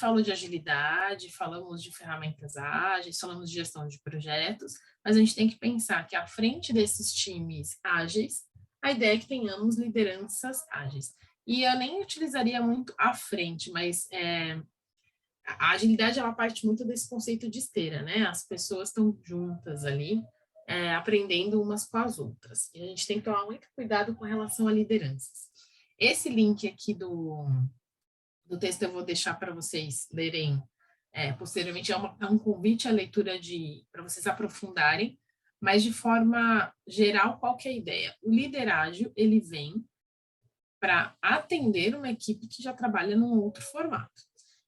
falou de agilidade, falamos de ferramentas ágeis, falamos de gestão de projetos, mas a gente tem que pensar que à frente desses times ágeis, a ideia é que tenhamos lideranças ágeis. E eu nem utilizaria muito à frente, mas a agilidade ela parte muito desse conceito de esteira, né? As pessoas estão juntas ali, aprendendo umas com as outras. E a gente tem que tomar muito cuidado com relação a lideranças. Esse link aqui do texto eu vou deixar para vocês lerem posteriormente. É um convite à leitura para vocês aprofundarem, mas de forma geral, qual que é a ideia? O líder ágil, ele vem para atender uma equipe que já trabalha num outro formato.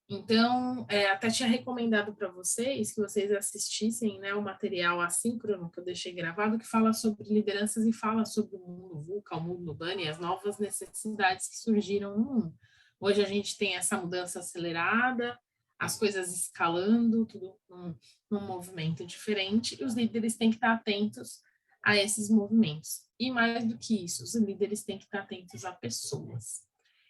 Então, até tinha recomendado para vocês que vocês assistissem, né, o material assíncrono que eu deixei gravado, que fala sobre lideranças e fala sobre o mundo VUCA, o mundo urbano e as novas necessidades que surgiram no mundo. Hoje a gente tem essa mudança acelerada, as coisas escalando, tudo num movimento diferente, e os líderes têm que estar atentos a esses movimentos. E mais do que isso, os líderes têm que estar atentos a pessoas.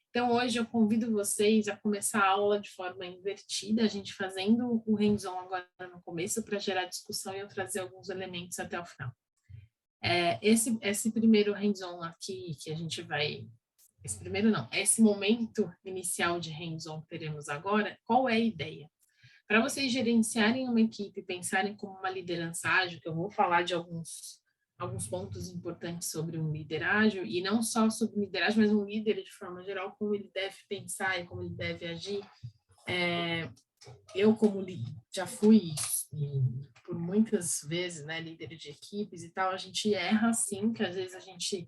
Então, hoje eu convido vocês a começar a aula de forma invertida, a gente fazendo o hands-on agora no começo para gerar discussão e eu trazer alguns elementos até o final. Esse primeiro hands-on aqui que a gente vai... Esse primeiro não, esse momento inicial de hands-on que teremos agora, qual é a ideia? Para vocês gerenciarem uma equipe, pensarem como uma liderança ágil, que eu vou falar de alguns pontos importantes sobre um líder ágil, e não só sobre líder ágil, mas um líder de forma geral, como ele deve pensar e como ele deve agir. Eu, como já fui por muitas vezes, né, líder de equipes e tal, a gente erra assim, que às vezes a gente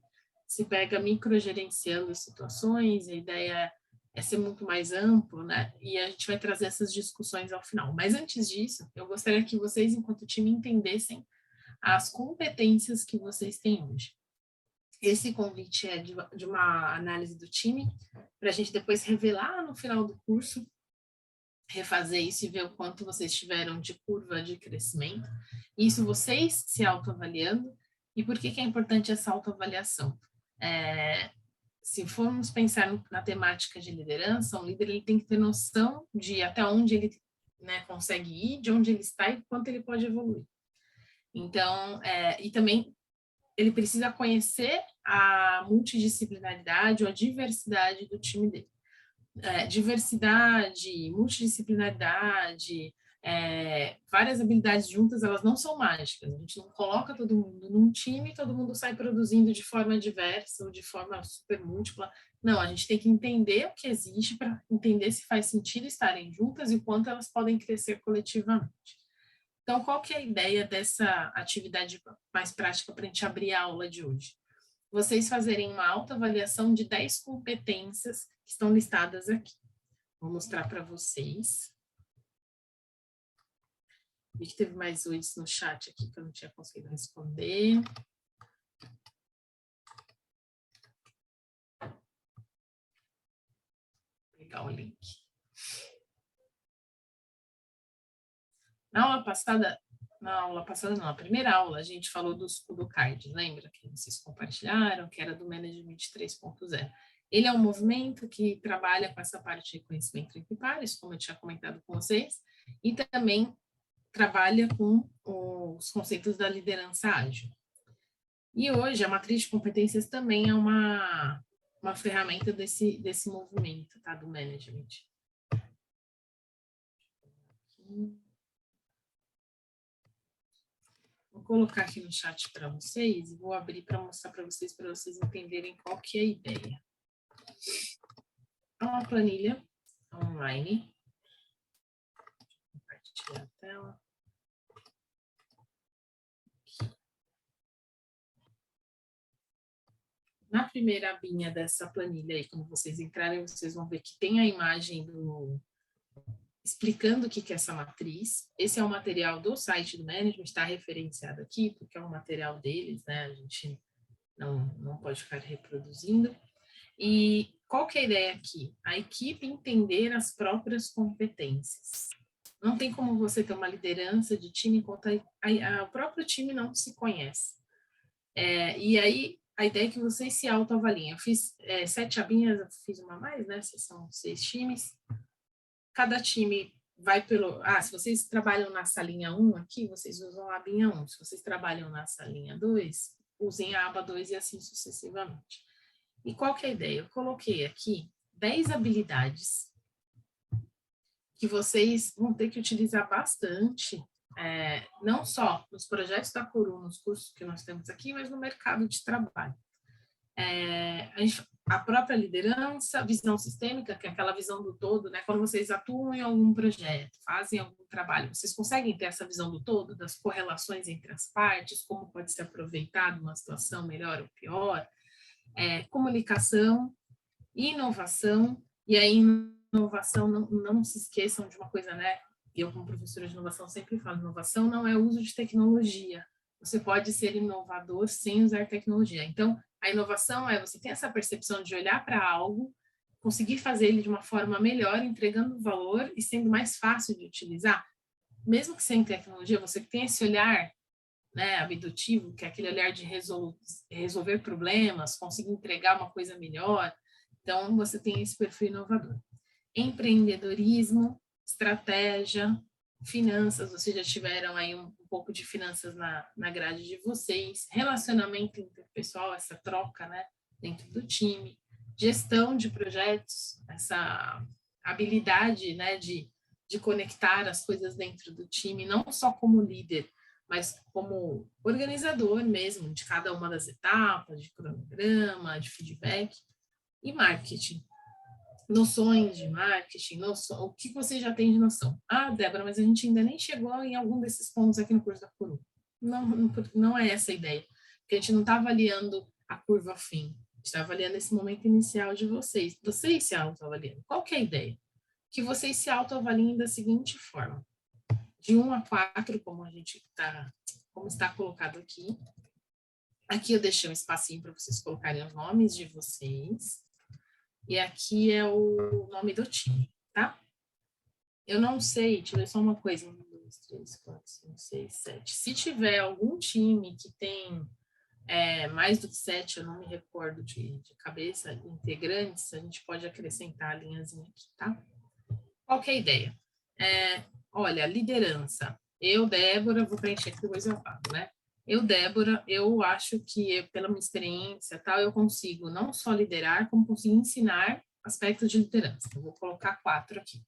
se pega microgerenciando situações, a ideia é ser muito mais amplo, né, e a gente vai trazer essas discussões ao final. Mas antes disso, eu gostaria que vocês, enquanto time, entendessem as competências que vocês têm hoje. Esse convite é de uma análise do time, para a gente depois revelar no final do curso, refazer isso e ver o quanto vocês tiveram de curva de crescimento. Isso vocês se autoavaliando. E por que é importante essa autoavaliação? Se formos pensar na temática de liderança, um líder ele tem que ter noção de até onde ele, né, consegue ir, de onde ele está e quanto ele pode evoluir. Então, e também ele precisa conhecer a multidisciplinaridade ou a diversidade do time dele. Diversidade, multidisciplinaridade, várias habilidades juntas, elas não são mágicas. A gente não coloca todo mundo num time e todo mundo sai produzindo de forma diversa ou de forma super múltipla. Não, a gente tem que entender o que existe para entender se faz sentido estarem juntas e o quanto elas podem crescer coletivamente. Então, qual que é a ideia dessa atividade mais prática para a gente abrir a aula de hoje? Vocês fazerem uma autoavaliação de 10 competências que estão listadas aqui. Vou mostrar para vocês. Vi que teve mais ois no chat aqui que eu não tinha conseguido responder. Vou pegar o link. Na aula passada não, a primeira aula, a gente falou do CARD, lembra que vocês compartilharam, que era do Management 3.0. Ele é um movimento que trabalha com essa parte de reconhecimento entre pares, como eu tinha comentado com vocês, e também trabalha com os conceitos da liderança ágil. E hoje a matriz de competências também é uma ferramenta desse movimento, tá, do management. Vou colocar aqui no chat para vocês e vou abrir para mostrar para vocês entenderem qual que é a ideia. É uma planilha online. Vou compartilhar a tela. Na primeira abinha dessa planilha aí, quando vocês entrarem, vocês vão ver que tem a imagem explicando o que é essa matriz. Esse é o material do site do management, está referenciado aqui, porque é um material deles, né? A gente não pode ficar reproduzindo. E qual que é a ideia aqui? A equipe entender as próprias competências. Não tem como você ter uma liderança de time enquanto o próprio time não se conhece. E aí, a ideia é que vocês se autoavaliem. Eu fiz 7 abinhas, eu fiz uma a mais, né? São 6 times. cada time vai pelo... se vocês trabalham na salinha 1 aqui, vocês usam a abinha 1. Se vocês trabalham na salinha 2, usem a aba 2 e assim sucessivamente. E qual que é a ideia? Eu coloquei aqui 10 habilidades que vocês vão ter que utilizar bastante, não só nos projetos da Coru, nos cursos que nós temos aqui, mas no mercado de trabalho. A própria liderança, visão sistêmica, que é aquela visão do todo, né? Quando vocês atuam em algum projeto, fazem algum trabalho, vocês conseguem ter essa visão do todo, das correlações entre as partes, como pode ser aproveitado uma situação melhor ou pior, comunicação, inovação, e aí inovação, não se esqueçam de uma coisa, né? Eu, como professora de inovação, sempre falo, inovação não é o uso de tecnologia. Você pode ser inovador sem usar tecnologia. Então, a inovação é você ter essa percepção de olhar para algo, conseguir fazer ele de uma forma melhor, entregando valor e sendo mais fácil de utilizar. Mesmo que sem tecnologia, você tem esse olhar, né, abdutivo, que é aquele olhar de resolver problemas, conseguir entregar uma coisa melhor. Então, você tem esse perfil inovador. Empreendedorismo, estratégia, finanças, vocês já tiveram aí um pouco de finanças na grade de vocês, relacionamento interpessoal, essa troca, né, dentro do time, gestão de projetos, essa habilidade, né, de conectar as coisas dentro do time, não só como líder, mas como organizador mesmo, de cada uma das etapas, de cronograma, de feedback, e marketing. Noções de marketing, o que você já tem de noção? Débora, mas a gente ainda nem chegou em algum desses pontos aqui no curso da Coru. Não é essa a ideia, porque a gente não está avaliando a curva fim, a gente está avaliando esse momento inicial de vocês se autoavaliando. Qual que é a ideia? Que vocês se autoavaliem da seguinte forma, de 1 a 4, como está colocado aqui. Aqui eu deixei um espacinho para vocês colocarem os nomes de vocês. E aqui é o nome do time, tá? Eu não sei, deixa eu ver só uma coisa. 1, 2, 3, 4, 5, 6, 7. Se tiver algum time que tem mais do que 7, eu não me recordo de cabeça, integrantes, a gente pode acrescentar a linhazinha aqui, tá? Qual que é a ideia? Olha, liderança. Eu, Débora, vou preencher aqui, depois eu falo, né? Eu, Débora, eu acho que, pela minha experiência, tal, eu consigo não só liderar, como consigo ensinar aspectos de liderança. Eu vou colocar 4 aqui,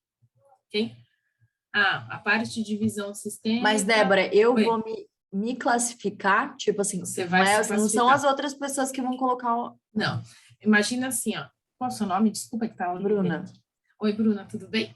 ok? A parte de visão sistêmica... Mas, Débora, eu vou me classificar, tipo assim, você vai se classificar. Não são as outras pessoas que vão colocar... Não, imagina assim, ó. Qual é o seu nome? Desculpa que tá... Bruna. Oi, Bruna, tudo bem?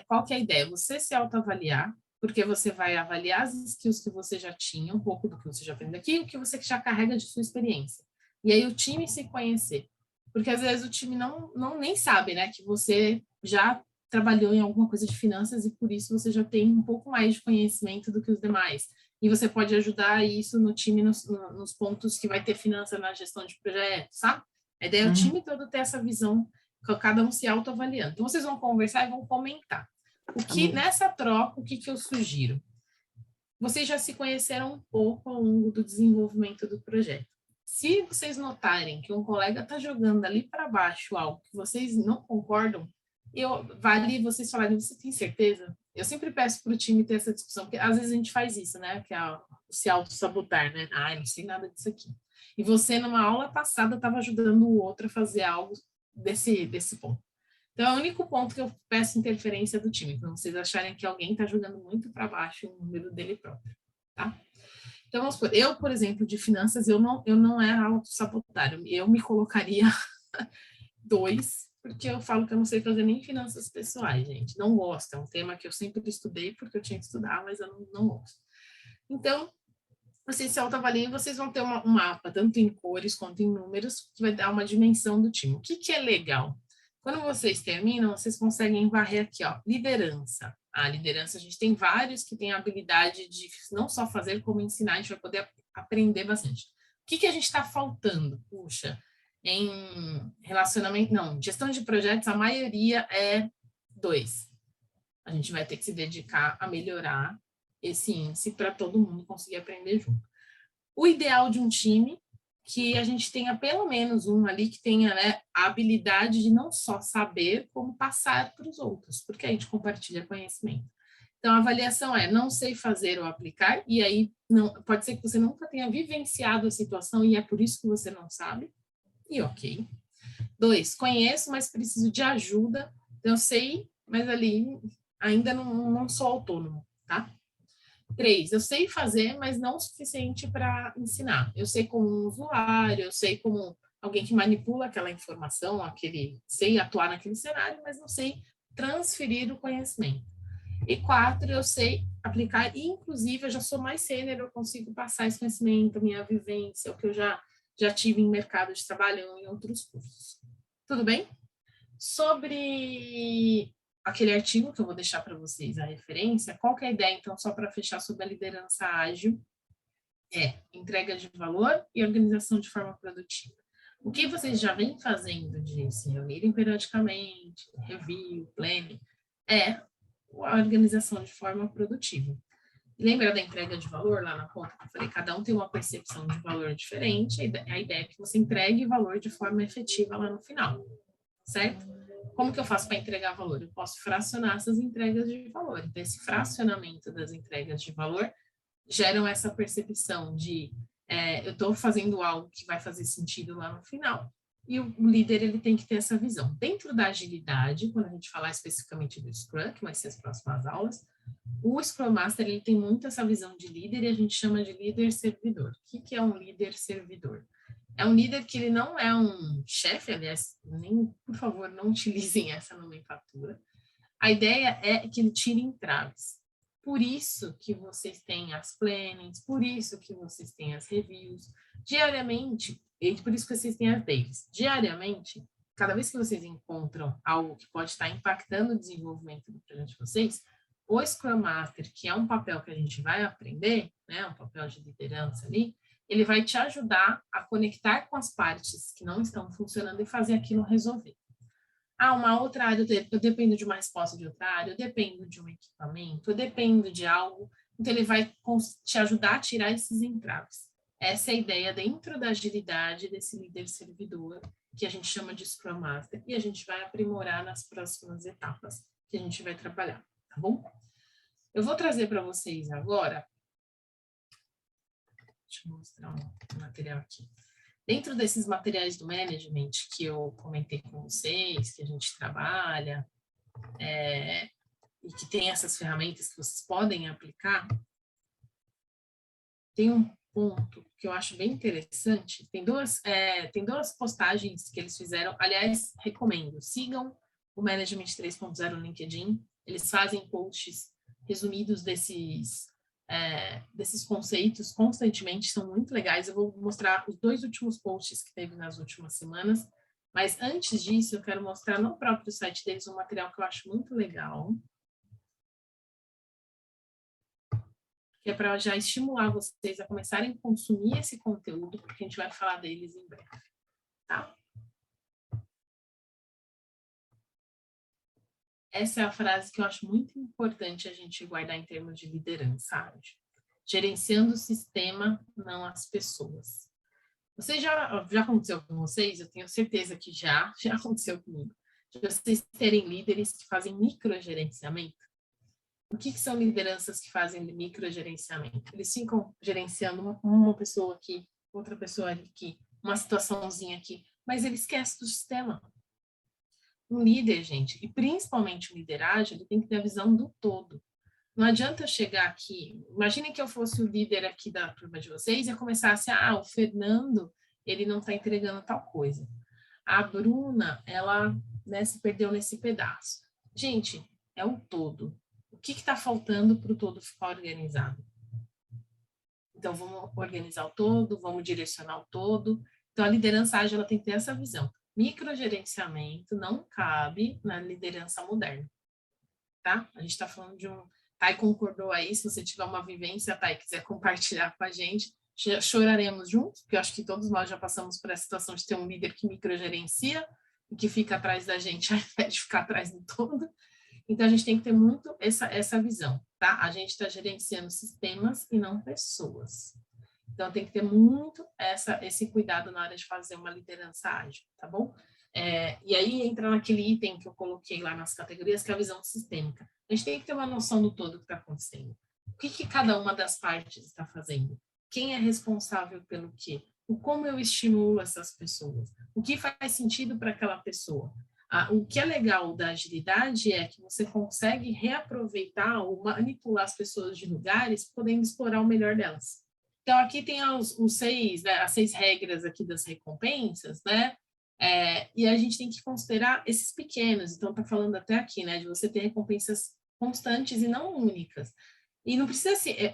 Qual que é a ideia? Você se autoavaliar, porque você vai avaliar as skills que você já tinha, um pouco do que você já aprendeu aqui, e o que você já carrega de sua experiência. E aí o time se conhecer. Porque às vezes o time não nem sabe, né, que você já trabalhou em alguma coisa de finanças e por isso você já tem um pouco mais de conhecimento do que os demais. E você pode ajudar isso no time, nos pontos que vai ter finança na gestão de projetos, sabe? A ideia é o time todo ter essa visão, cada um se autoavaliando. Então, vocês vão conversar e vão comentar. Nessa troca, o que eu sugiro? Vocês já se conheceram um pouco ao longo do desenvolvimento do projeto. Se vocês notarem que um colega está jogando ali para baixo algo que vocês não concordam, vale vocês falarem, você tem certeza? Eu sempre peço para o time ter essa discussão, porque às vezes a gente faz isso, né? Que é se auto-sabotar, né? Eu não sei nada disso aqui. E você, numa aula passada, estava ajudando o outro a fazer algo desse ponto. Então, é o único ponto que eu peço interferência do time, para vocês acharem que alguém está jogando muito para baixo o número dele próprio, tá? Então, vamos supor, eu, por exemplo, de finanças, eu não era auto-sabotar, eu me colocaria 2, porque eu falo que eu não sei fazer nem finanças pessoais, gente, não gosto, é um tema que eu sempre estudei porque eu tinha que estudar, mas eu não gosto. Então, vocês se autoavaliem, vocês vão ter um mapa, tanto em cores quanto em números, que vai dar uma dimensão do time. O que é legal? Quando vocês terminam, vocês conseguem varrer aqui, ó, liderança. A liderança, a gente tem vários que têm a habilidade de não só fazer, como ensinar, a gente vai poder aprender bastante. O que a gente está faltando? Puxa, em relacionamento, não, gestão de projetos, a maioria é 2. A gente vai ter que se dedicar a melhorar esse índice para todo mundo conseguir aprender junto. O ideal de um time que a gente tenha pelo menos um ali que tenha, né, a habilidade de não só saber, como passar para os outros, porque a gente compartilha conhecimento. Então, a avaliação é não sei fazer ou aplicar, e aí não, pode ser que você nunca tenha vivenciado a situação e é por isso que você não sabe, e ok. 2, conheço, mas preciso de ajuda, então eu sei, mas ali ainda não sou autônomo, tá? 3, eu sei fazer, mas não o suficiente para ensinar. Eu sei como um usuário, eu sei como alguém que manipula aquela informação, sei atuar naquele cenário, mas não sei transferir o conhecimento. E 4, eu sei aplicar, e inclusive eu já sou mais sênior, eu consigo passar esse conhecimento, minha vivência, o que eu já tive em mercado de trabalho ou em outros cursos. Tudo bem? Sobre aquele artigo que eu vou deixar para vocês a referência, qual que é a ideia, então, só para fechar sobre a liderança ágil? É entrega de valor e organização de forma produtiva. O que vocês já vêm fazendo de se reunirem periodicamente, review, planning, é a organização de forma produtiva. Lembra da entrega de valor lá na ponta que eu falei? Cada um tem uma percepção de valor diferente, a ideia é que você entregue valor de forma efetiva lá no final, certo? Como que eu faço para entregar valor? Eu posso fracionar essas entregas de valor. Então, esse fracionamento das entregas de valor geram essa percepção de eu estou fazendo algo que vai fazer sentido lá no final, e o líder ele tem que ter essa visão. Dentro da agilidade, quando a gente falar especificamente do Scrum, que vai ser as próximas aulas, o Scrum Master ele tem muito essa visão de líder e a gente chama de líder servidor. O que é um líder servidor? É um líder que ele não é um chefe, aliás, nem, por favor, não utilizem essa nomenclatura. A ideia é que ele tire entraves. Por isso que vocês têm as plannings, por isso que vocês têm as reviews. Diariamente, e por isso que vocês têm as dailies. Diariamente, cada vez que vocês encontram algo que pode estar impactando o desenvolvimento do projeto de vocês, o Scrum Master, que é um papel que a gente vai aprender, né, um papel de liderança ali, ele vai te ajudar a conectar com as partes que não estão funcionando e fazer aquilo resolver. Uma outra área, eu dependo de uma resposta de outra área, eu dependo de um equipamento, eu dependo de algo, então ele vai te ajudar a tirar esses entraves. Essa é a ideia dentro da agilidade desse líder servidor, que a gente chama de Scrum Master, e a gente vai aprimorar nas próximas etapas que a gente vai trabalhar, tá bom? Eu vou trazer para vocês agora, deixa eu mostrar um material aqui. Dentro desses materiais do management que eu comentei com vocês, que a gente trabalha, e que tem essas ferramentas que vocês podem aplicar, tem um ponto que eu acho bem interessante. Tem duas postagens que eles fizeram. Aliás, recomendo, sigam o Management 3.0 no LinkedIn. Eles fazem posts resumidos desses conceitos constantemente, são muito legais. Eu vou mostrar os 2 últimos posts que teve nas últimas semanas, mas antes disso eu quero mostrar no próprio site deles um material que eu acho muito legal, que é para já estimular vocês a começarem a consumir esse conteúdo, porque a gente vai falar deles em breve, tá? Essa é a frase que eu acho muito importante a gente guardar em termos de liderança, sabe? Gerenciando o sistema, não as pessoas. Já aconteceu com vocês? Eu tenho certeza que já aconteceu comigo. De vocês terem líderes que fazem microgerenciamento. O que são lideranças que fazem microgerenciamento? Eles ficam gerenciando uma pessoa aqui, outra pessoa aqui, uma situaçãozinha aqui, mas ele esquece do sistema. Um líder, gente, e principalmente o líder ágil, ele tem que ter a visão do todo. Não adianta eu chegar aqui, imaginem que eu fosse o líder aqui da turma de vocês e eu começasse, o Fernando, ele não está entregando tal coisa. A Bruna, ela se perdeu nesse pedaço. Gente, é o todo. O que está faltando para o todo ficar organizado? Então, vamos organizar o todo, vamos direcionar o todo. Então, a liderança ágil ela tem que ter essa visão. Microgerenciamento não cabe na liderança moderna, tá? A gente está falando de um... Thay concordou aí, se você tiver uma vivência, Thay, quiser compartilhar com a gente, choraremos juntos, porque eu acho que todos nós já passamos por essa situação de ter um líder que microgerencia e que fica atrás da gente ao invés de ficar atrás do todo. Então, a gente tem que ter muito essa visão, tá? A gente está gerenciando sistemas e não pessoas. Então, tem que ter muito esse cuidado na hora de fazer uma liderança ágil, tá bom? E aí entra naquele item que eu coloquei lá nas categorias, que é a visão sistêmica. A gente tem que ter uma noção do todo que está acontecendo. O que cada uma das partes está fazendo? Quem é responsável pelo quê? Como eu estimulo essas pessoas? O que faz sentido para aquela pessoa? O que é legal da agilidade é que você consegue reaproveitar ou manipular as pessoas de lugares, podendo explorar o melhor delas. Então, aqui tem as 6 regras aqui das recompensas, né? E a gente tem que considerar esses pequenos. Então, está falando até aqui, né? De você ter recompensas constantes e não únicas. E não precisa ser,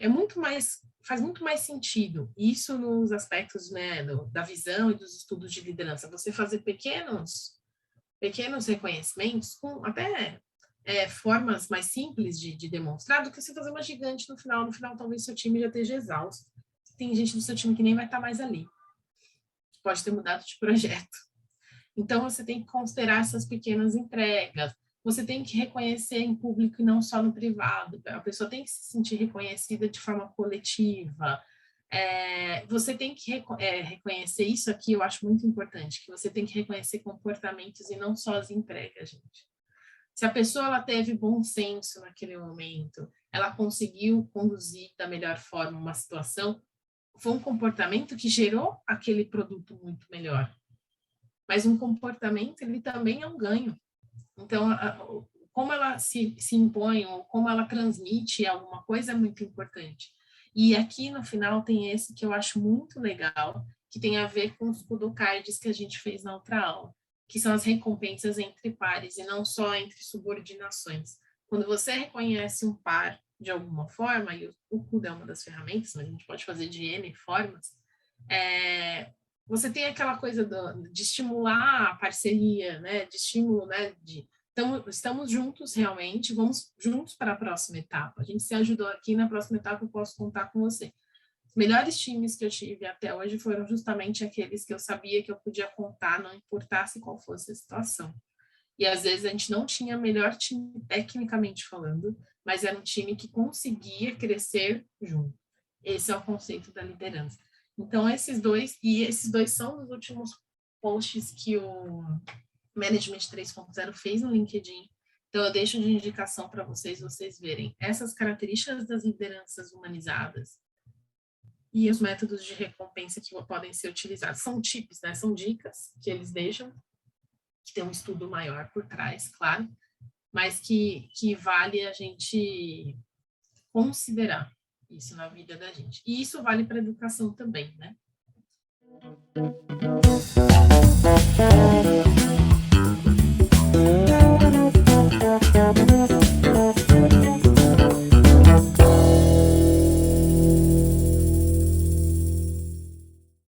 faz muito mais sentido isso nos aspectos, né, da visão e dos estudos de liderança. Você fazer pequenos reconhecimentos com até formas mais simples de demonstrar do que você fazer uma gigante no final. No final, talvez seu time já esteja exausto. Tem gente do seu time que nem vai estar mais ali. Pode ter mudado de projeto. Então, você tem que considerar essas pequenas entregas. Você tem que reconhecer em público e não só no privado. A pessoa tem que se sentir reconhecida de forma coletiva. Você tem que reconhecer isso aqui, eu acho muito importante, que você tem que reconhecer comportamentos e não só as entregas, gente. Se a pessoa ela teve bom senso naquele momento, ela conseguiu conduzir da melhor forma uma situação, foi um comportamento que gerou aquele produto muito melhor. Mas um comportamento, ele também é um ganho. Então, como ela se impõe ou como ela transmite alguma coisa é muito importante. E aqui no final tem esse que eu acho muito legal, que tem a ver com os kudokards que a gente fez na outra aula, que são as recompensas entre pares e não só entre subordinações. Quando você reconhece um par de alguma forma, e o kudo é uma das ferramentas, mas a gente pode fazer de N formas, você tem aquela coisa de estimular a parceria, né? De estímulo, né? Estamos juntos realmente, vamos juntos para a próxima etapa. A gente se ajudou aqui, na próxima etapa eu posso contar com você. Os melhores times que eu tive até hoje foram justamente aqueles que eu sabia que eu podia contar, não importasse qual fosse a situação. E às vezes a gente não tinha melhor time tecnicamente falando, mas era um time que conseguia crescer junto. Esse é o conceito da liderança. Então, esses dois são os últimos posts que o Management 3.0 fez no LinkedIn. Então, eu deixo de indicação para vocês verem essas características das lideranças humanizadas e os métodos de recompensa que podem ser utilizados. São tips, né? São dicas que eles deixam, que tem um estudo maior por trás, claro, mas que vale a gente considerar isso na vida da gente. E isso vale para a educação também, né?